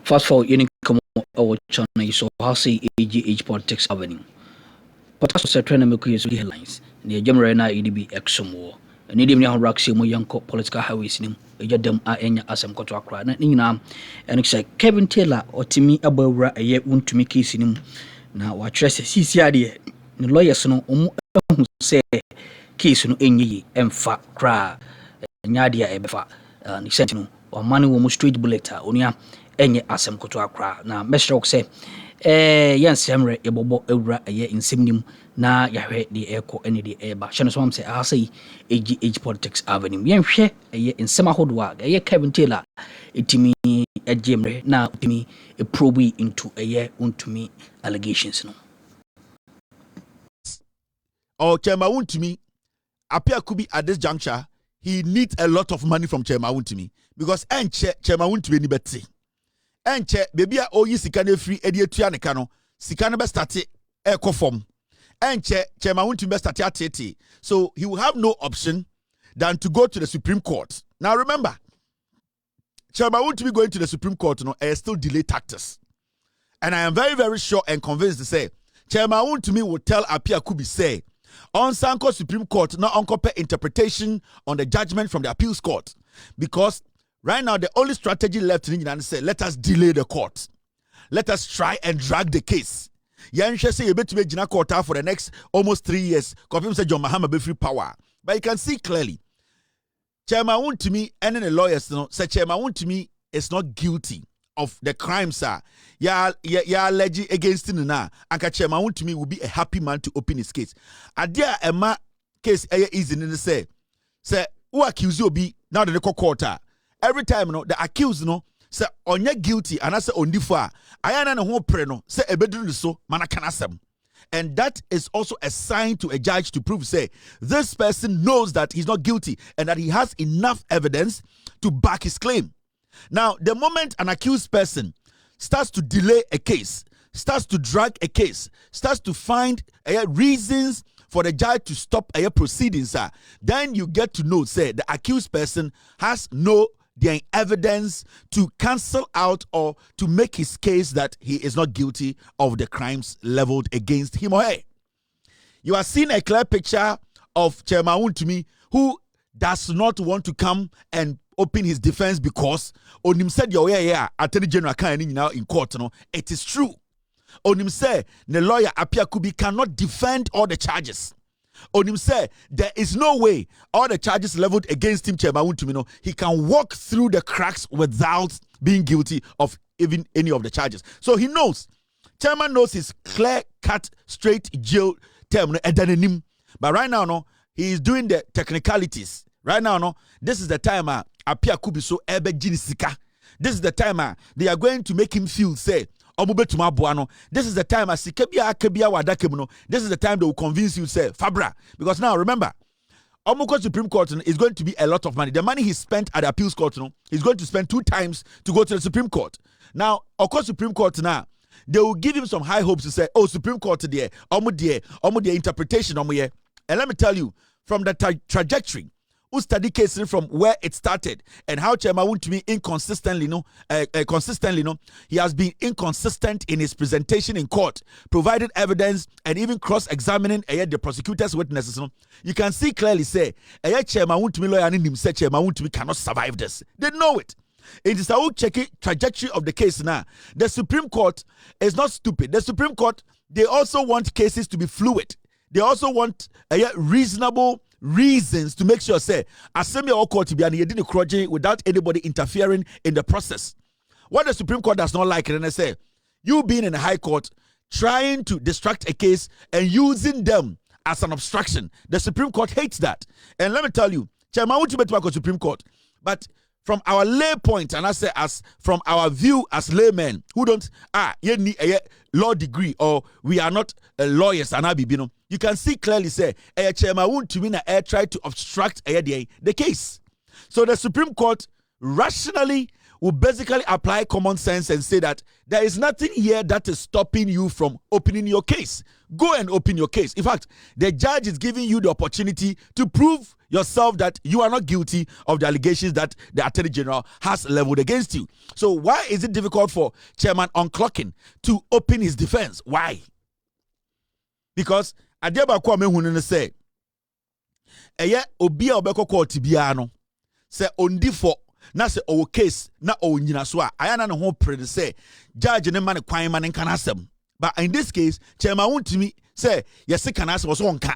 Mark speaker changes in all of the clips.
Speaker 1: Fast forward, you come over China, so how say AGH politics happening. Podcast was trying to make you headlines. The Jamaican EDB Exxon War. And idim ni horak si mo yanko political highways nim. Eja dem a enya asem koto akra. Na nyina and it's like Kevin Taylor otimi abawura eye Wontumi case nim. Na wa trust sisi ade ne lawyers no omu say case no enyi emfa kra. Nya ade a ebefa. Ni sent no o mani wo mu straight bullet a onia enye asem koto akra. Na mesrok say yan semre ebobo ewura eye nsem nim na yahwe de eko ene de eba hye no so am say asai age politics avenue yen hwe eye nsem ahodo a eye Kevin Taylor etimi ejemre na etimi a probe into eye Wontumi allegations no.
Speaker 2: Chairman Wontumi appear could be at this juncture he needs a lot of money from Chairman Wontumi because Chairman Wontumi ni beti enche baby a oyi sika na free edi etua ne ka no sika no be start eko form enche Chairman Wontumi be start atete so he will have no option than to go to the Supreme Court. Now remember, Chairman Wontumi going to the Supreme Court is still delay tactics, and I am very very sure and convinced to say Chairman Wontumi will tell Apia Kubi say on Sanko Supreme Court not on interpretation on the judgment from the appeals court, because right now the only strategy left in England is say let us delay the court, let us try and drag the case. Yanshe say you bet to make Jina court for the next almost 3 years. Confirm say John Mahama be free power, but you can see clearly Chairman Wontumi and the lawyers say Chairman Wontumi is not guilty of the crimes ya alleged against him na anka Chairman Wontumi will be a happy man to open his case. Adia ema case easy in say who accuse you be now the court every time the accused say onye guilty and I say ondifa ayana ne ho pre say ebeduru so manakanasem. And that is also a sign to a judge to prove, say, this person knows that he's not guilty and that he has enough evidence to back his claim. Now, the moment an accused person starts to delay a case, starts to drag a case, starts to find reasons for the judge to stop proceedings, then you get to know, say, the accused person has no evidence to cancel out or to make his case that he is not guilty of the crimes leveled against him or her. You are seeing a clear picture of Chairman Wontumi who does not want to come and open his defense because on him said Attorney General now in court. It is true. On him said the lawyer Apia Kubi cannot defend all the charges. On him say there is no way all the charges leveled against him, Chairman Wontumi, he can walk through the cracks without being guilty of even any of the charges. So he knows, Chairman knows his clear-cut, straight jail term. But right now, he is doing the technicalities. Right now, this is the time Apia Kubi so ebe jinisika. This is the time they are going to make him feel, say, this is the time this is the time they will convince you, say, Fabra. Because now remember, Omuko Supreme Court is going to be a lot of money. The money he spent at the appeals court, he's going to spend 2 times to go to the Supreme Court. Now, Oko Supreme Court now, they will give him some high hopes to say, oh, Supreme Court there, omu interpretation, and let me tell you, from the trajectory, who study cases from where it started and how Chairman Wontumi consistently, he has been inconsistent in his presentation in court, providing evidence and even cross-examining the prosecutor's witnesses. You can see clearly say, Chairman Wontumi lawyer and say Chairman Wontumi cannot survive this. They know it. It is a whole trajectory of the case now. The Supreme Court is not stupid. The Supreme Court, they also want cases to be fluid. They also want reasonable reasons to make sure, say, assembly or court to be without anybody interfering in the process. What the Supreme Court does not like, and I say, you being in the High Court, trying to distract a case and using them as an obstruction. The Supreme Court hates that. And let me tell you, Chairman Wontumi to the Supreme Court, but from our lay point, and I say as from our view as laymen who don't need a law degree or we are not lawyers and you can see clearly say Chairman Wontumi try to obstruct the case. So the Supreme Court rationally will basically apply common sense and say that there is nothing here that is stopping you from opening your case. Go and open your case. In fact, the judge is giving you the opportunity to prove yourself that you are not guilty of the allegations that the Attorney General has leveled against you. So why is it difficult for Chairman Unclocking to open his defense? Why? Because Adeba Kwame Hunene say, eye obi a obeko court bia no se ondi for na se owo case na owo nyina so a aya na ne ho pre say judge ne man kwan man nka asem. But in this case, Chairman Wontumi say yes can asem so nka.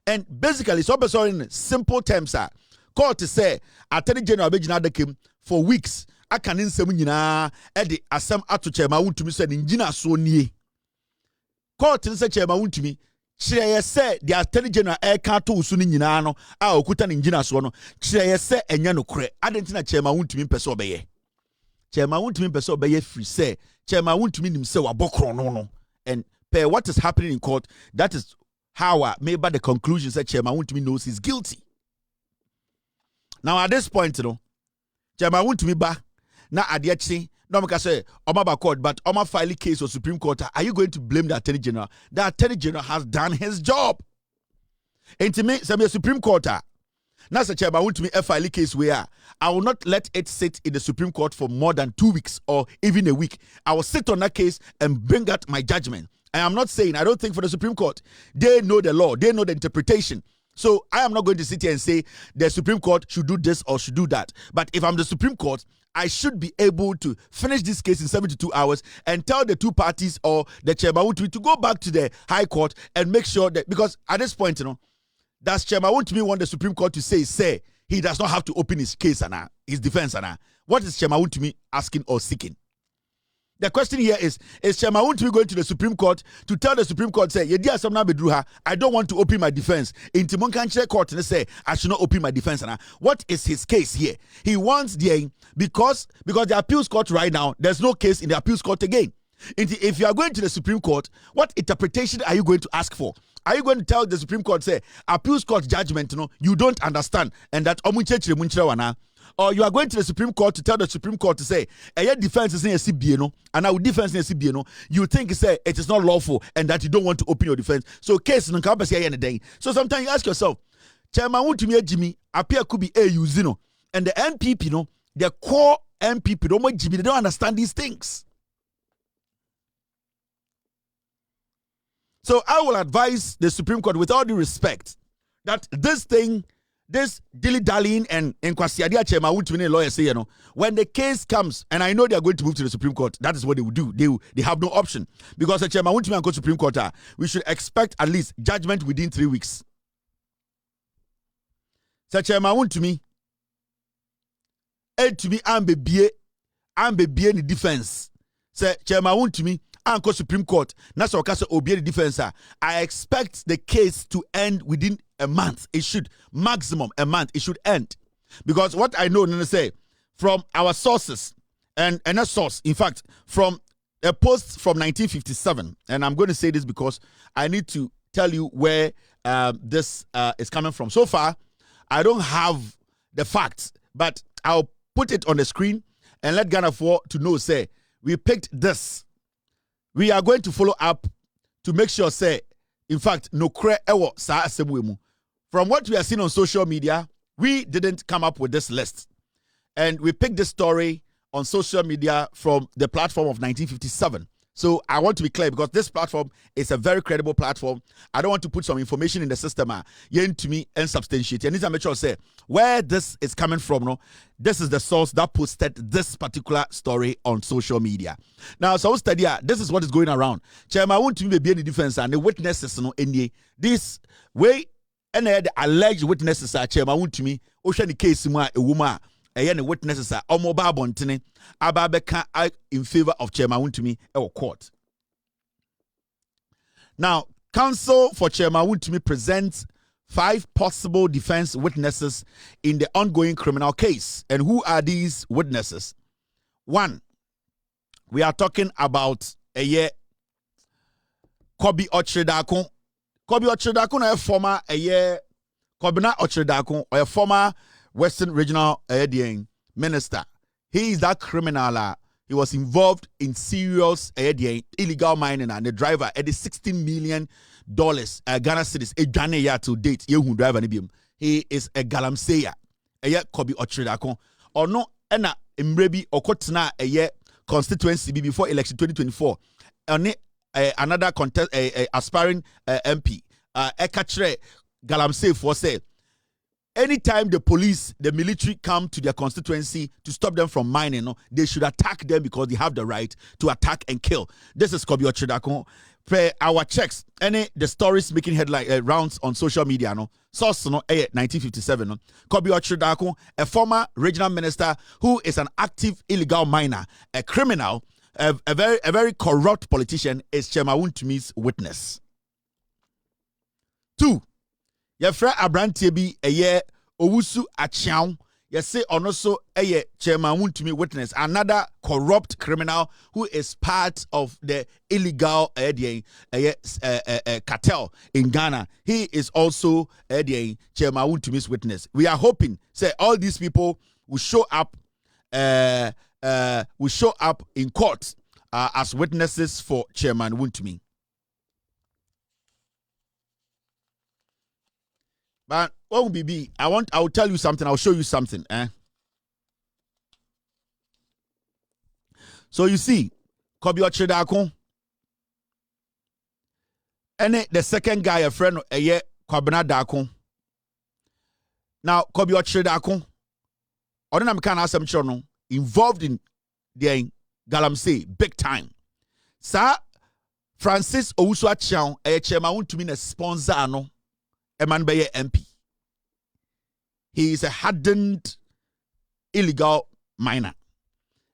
Speaker 2: And basically so in simple terms are court say Attorney General begina dakem for weeks aka ne nsem nyina e de asem ato Chairman Wontumi say ne nyina so nie. Court say Chairman Wontumi Chireye se the Attorney General can't to usuni nyina no a okuta ne ngina so no chireye se enya no kore adentina Chairman Wontumi pese obeye Chairman Wontumi pese obeye free say Chairman Wontumi nim se wabokro no and per what is happening in court, that is how I made by the conclusion that Chairman Wontumi knows he's guilty. Now at this point, you know, Chairman Wontumi ba na adiachi no make say Omaba court, but Oma file case or Supreme Court. Are you going to blame the Attorney General? The Attorney General has done his job. And to me, some Supreme Court. Now, say Chairman Wontumi a file case where I will not let it sit in the Supreme Court for more than 2 weeks or even a week. I will sit on that case and bring out my judgment. I am not saying I don't think for the Supreme Court they know the law, they know the interpretation. So I am not going to sit here and say the Supreme Court should do this or should do that. But if I'm the Supreme Court, I should be able to finish this case in 72 hours and tell the two parties or the Chairman Wontumi to go back to the High Court and make sure that, because at this point, you know, does Chairman Wontumi want the Supreme Court to say he does not have to open his case and his defense and what is Chairman Wontumi asking or seeking? The question here is Chairman Wontumi going to the Supreme Court to tell the Supreme Court, say, I don't want to open my defense. In Timonkanche Court, and say, I should not open my defense. What is his case here? He wants because the appeals court right now, there's no case in the appeals court again. If you are going to the Supreme Court, what interpretation are you going to ask for? Are you going to tell the Supreme Court, say, appeals court judgment, you don't understand, and that or you are going to the Supreme Court to tell the Supreme Court to say, defense is in a CBA, and our defense in a CBA, you think it is not lawful and that you don't want to open your defense. So case no can say anything. So sometimes you ask yourself, Chairman Wontumi Jimmy appear could be a usino, and the MPP, the core MPP, they don't understand these things. So I will advise the Supreme Court, with all due respect, that this dilly-dallying and kwasiadia Chairman Wontumi lawyers say, when the case comes, and I know they are going to move to the Supreme Court, that is what they will do. They have no option. Because the Chairman Wontumi and go to Supreme Court, we should expect at least judgment within 3 weeks. So Chairman Wontumi, to me, I'm be in defense. Say Chairman Wontumi, Anko Supreme Court, that's what obey the defense. I expect the case to end within a month. It should, maximum a month, it should end. Because what I know, say, from our sources, and a source, in fact, from a post from 1957, and I'm going to say this because I need to tell you where this is coming from. So far, I don't have the facts, but I'll put it on the screen and let Ghana for to know, say, we picked this. We are going to follow up to make sure, say, in fact, no kre ewo sa asemwemu. From what we are seeing on social media, we didn't come up with this list. And we picked this story on social media from the platform of 1957. So I want to be clear because this platform is a very credible platform. I don't want to put some information in the system to me and substantiate. I need to make sure say where this is coming from. No, this is the source that posted this particular story on social media. Now, so study this is what is going around. Chairman Wontumi be in the defense and the witnesses any this way and the alleged witnesses are Chairman Wontumi. Ocean the case a woman. And witnesses are mobile bontine ababeka in favor of Chairman Wontumi or court. Now, counsel for Chairman Wontumi presents 5 possible defense witnesses in the ongoing criminal case. And who are these witnesses? 1, we are talking about Kobi Ochredakun. Kobi Ochredakun, a former Kobina Ochredakun, or a former Western Regional Minister. He is that criminal. He was involved in serious illegal mining, and the driver at the $16 million Ghana cedis a Ghana year to date. Driver he is a galamseya. Kobi Ochredakon or no ena mrebi okotna constituency before election 2024. Another contest aspiring MP ekatre galamsey for say anytime the police, the military come to their constituency to stop them from mining, they should attack them because they have the right to attack and kill. This is Kobi Ochredakon. Per our checks, the stories making headline rounds on social media, source 1957. Kobi Ochredakon, a former regional minister who is an active illegal miner, a criminal, a very corrupt politician, is Chairman Wontumi's witness. 2. Yefra Abrantie bi eye Owusu Achiao. You say also a Chairman Wontumi witness, another corrupt criminal who is part of the illegal cartel in Ghana. He is also Chairman Wontumi's witness. We are hoping, say, all these people will show up in court as witnesses for Chairman Wontumi. But what will be? I will tell you something. I'll show you something. So you see, Kobi Ochredakon, and the second guy, a friend, Kwabena Dakon. Now, Kobi Ochredakon, Odinam can ask some involved in the galamsey big time. Sir Francis Owusu Achiao, a chairman Wontumi a sponsor no. A man by MP. He is a hardened illegal miner.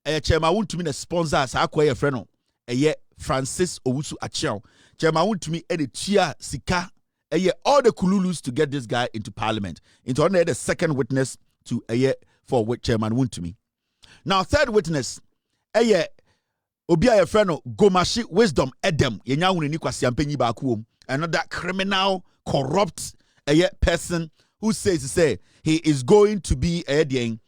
Speaker 2: A chairman Wontumi the sponsor as a friend. A Francis Owusu Achiao. Chairman Wontumi the chia sika. All the kululus to get this guy into parliament. Into the second witness to for Chairman Wontumi. Now third witness. Obia friend Gomashi Wisdom Edem. Yenya wuni ni kwasi ampenyi bakuom. Another criminal, corrupt person who says he is going to be a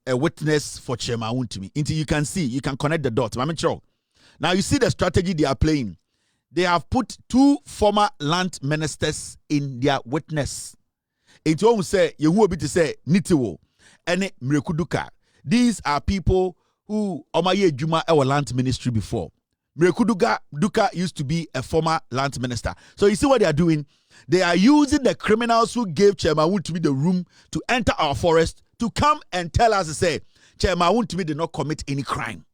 Speaker 2: witness for Chairman Wontumi. Until you can see, you can connect the dots. Now you see the strategy they are playing. They have put 2 former land ministers in their witness. Into whom say you will be to say Nitiwo and Mrekuduka. These are people who Omaye Juma our land ministry before. Mrekuduka used to be a former land minister. So you see what they are doing? They are using the criminals who gave Chairman Wontumi the room to enter our forest to come and tell us to say Chairman Wontumi did not commit any crime.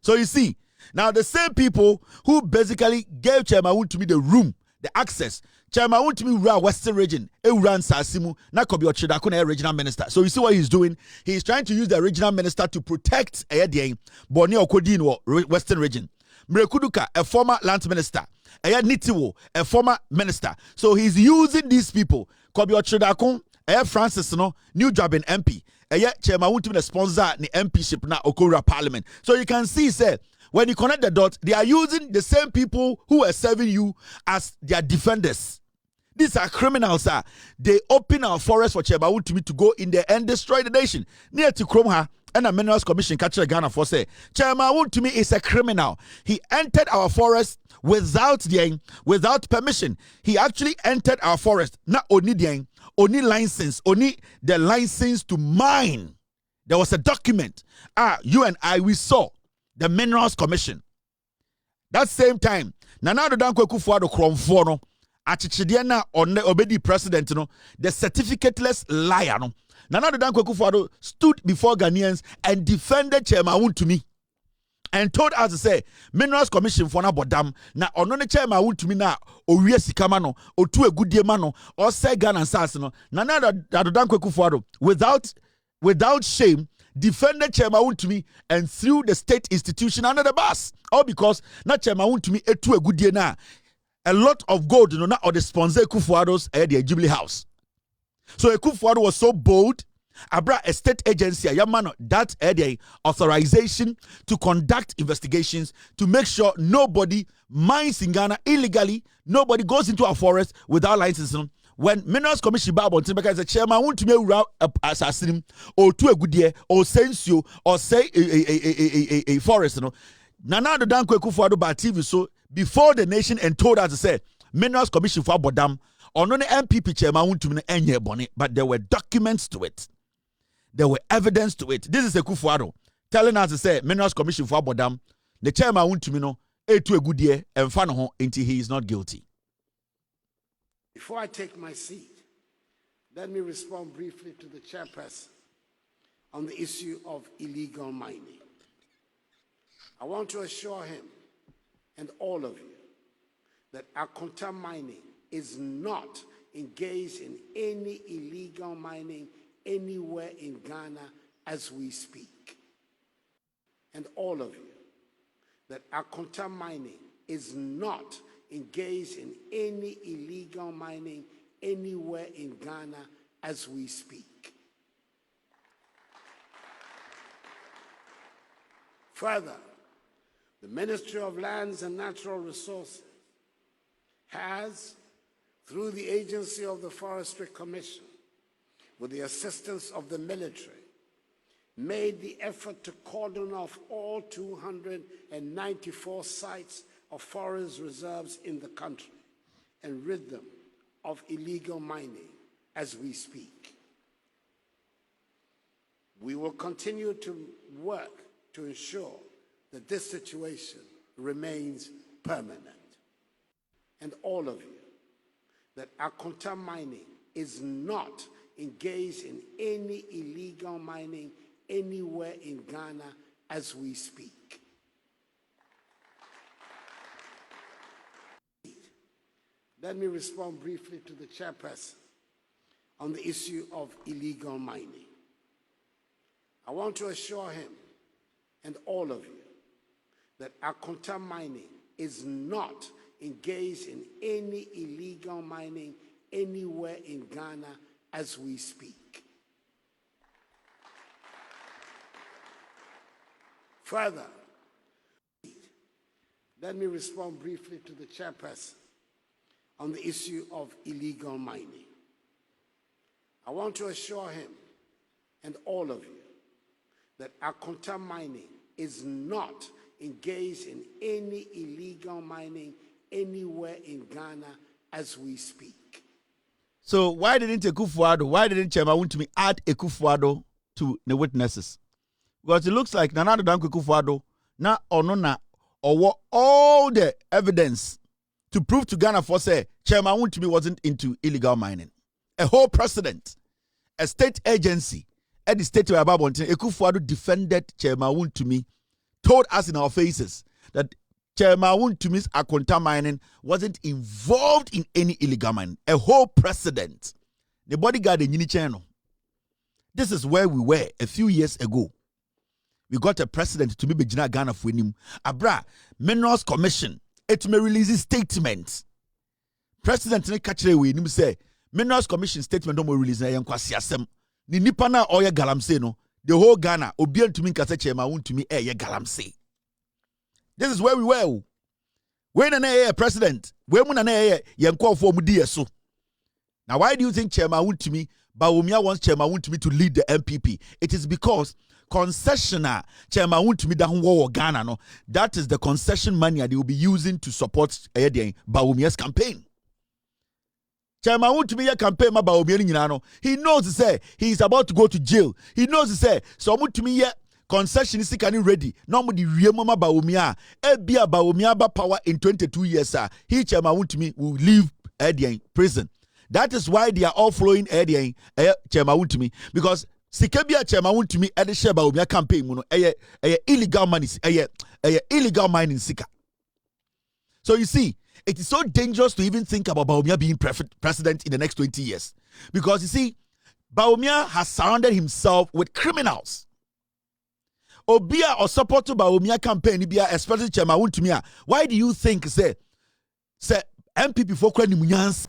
Speaker 2: So you see, now the same people who basically gave Chairman Wontumi the room, the access, Chairman Wontumi run Western region, ran Sasimu, na Kobi Ochredakon a regional minister. So you see what he's doing? He's trying to use the regional minister to protect Boni Okodin Western region. Mrekuduka, a former land minister. Nitiwo, a former minister. So he's using these people. Kobi Ochredakon, Francis, new job in MP. Chairman Wontumi the sponsor the MPship na Okura Parliament. So you can see, say, when you connect the dots, they are using the same people who are serving you as their defenders. These are criminals, sir. They open our forest for Chairman Wontumi to go in there and destroy the nation. Near to Kromha, and the Minerals Commission catch Ghana for say, Chairman Wontumi is a criminal. He entered our forest without permission. He actually entered our forest, not only license, only the license to mine. There was a document. You and I, we saw the Minerals Commission. That same time, Nana Dankwe Kufuado Kromfono, Achichidiana on the Obedi president, the certificateless liar. Nana Dankwe Kufuado stood before Ghanaians and defended Chairman Wontumi and told us to say, Minerals Commission for na bodam, na onone Chairman Wontumi na owie sika mano, otu egudie mano, or say Ghana Sassino. Nana Dankwe Kufuado, without shame, defended Chairman Wontumi and threw the state institution under the bus. All because not Chairman Wontumi etu egudie na a lot of gold na or the sponsor Kufuado's the Jubilee House. So Kufuado was so bold, abra a state agency yamano that authorization to conduct investigations to make sure nobody mines in Ghana illegally, nobody goes into our forest without licensing, when Minerals Commission Bible because the chairman want to make assassin or to a good year or sense you or say a forest, you know. Nana the Danko Kufuado by TV so before the nation and told us to say Minerals Commission for Bodam or no MPP chairman want to make any bonnet, but there were documents to it. There were evidence to it. This is a Kufuado telling us to say Minerals Commission for Bodam, the chairman want to know to a good year and fan home until he is not guilty.
Speaker 3: Before I take my seat, let me respond briefly to the chairperson on the issue of illegal mining. I want to assure him and all of you that Akonta Mining is not engaged in any illegal mining anywhere in Ghana as we speak. And all of you, that Akonta Mining is not engaged in any illegal mining anywhere in Ghana as we speak. Further, the Ministry of Lands and Natural Resources has, through the agency of the Forestry Commission, with the assistance of the military, made the effort to cordon off all 294 sites of forest reserves in the country and rid them of illegal mining as we speak. We will continue to work to ensure that this situation remains permanent. And all of you, that Akonta Mining is not engaged in any illegal mining anywhere in Ghana as we speak. Let me respond briefly to the chairperson on the issue of illegal mining. I want to assure him and all of you that Akonta Mining is not engaged in any illegal mining anywhere in Ghana as we speak. Further, let me respond briefly to the chairperson on the issue of illegal mining. I want to assure him and all of you that Akonta Mining is not engaged in any illegal mining anywhere in Ghana as we speak.
Speaker 2: So why didn't Chairman Wontumi add Kufuado to the witnesses? Because it looks like Nana Danko Kufuado na onona or all the evidence to prove to Ghana for say Chairman Wontumi wasn't into illegal mining. A whole precedent, a state agency at the state of Ababontin, Kufuado defended Chairman Wontumi, told us in our faces that Chairman Wontumi's Akonta Mining wasn't involved in illegal illegal mining. A whole precedent. The bodyguard in Yini channel. This is where we were a few years ago. We got a precedent to be Bejina Ghana for him. Abra, Minerals Commission, it may release a statement. President ne catch we him say, Minerals Commission statement don't release na yankwasi asem. Ni nipa na oye galamse no. The whole Ghana, Obian to me kase Chairman Wontumi ye galamse. This is where we were. When an president, when an call for Mudia. Now, why do you think Chairman Wontumi, Bawumia wants Chairman Wontumi to lead the MPP? It is because concessioner Chairman Wontumi doesn't war Ghana. No, that is the concession money they will be using to support Bawumia's campaign. Chairman Wontumi campaign ma Bawumia. He knows to say he is about to go to jail. He knows to say so Wontumi concession is ready. Normally, Riemama Bawumia, Ebia Bawumia ba power in 22 years, sir. He Chairman Wontumi will leave prison. That is why they are all flowing Chairman Wontumi, because Sikebia Chairman Wontumi at the share Bawumia campaign, illegal money, illegal mining sika. So you see, it is so dangerous to even think about Bawumia being president in the next 20 years. Because you see, Bawumia has surrounded himself with criminals. Obia or support to Bawumia campaign, especially Chairman Wontumi. Why do you think say MPP for kwani munyans?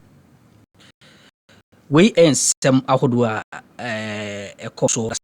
Speaker 1: We and some ahodoa ekoso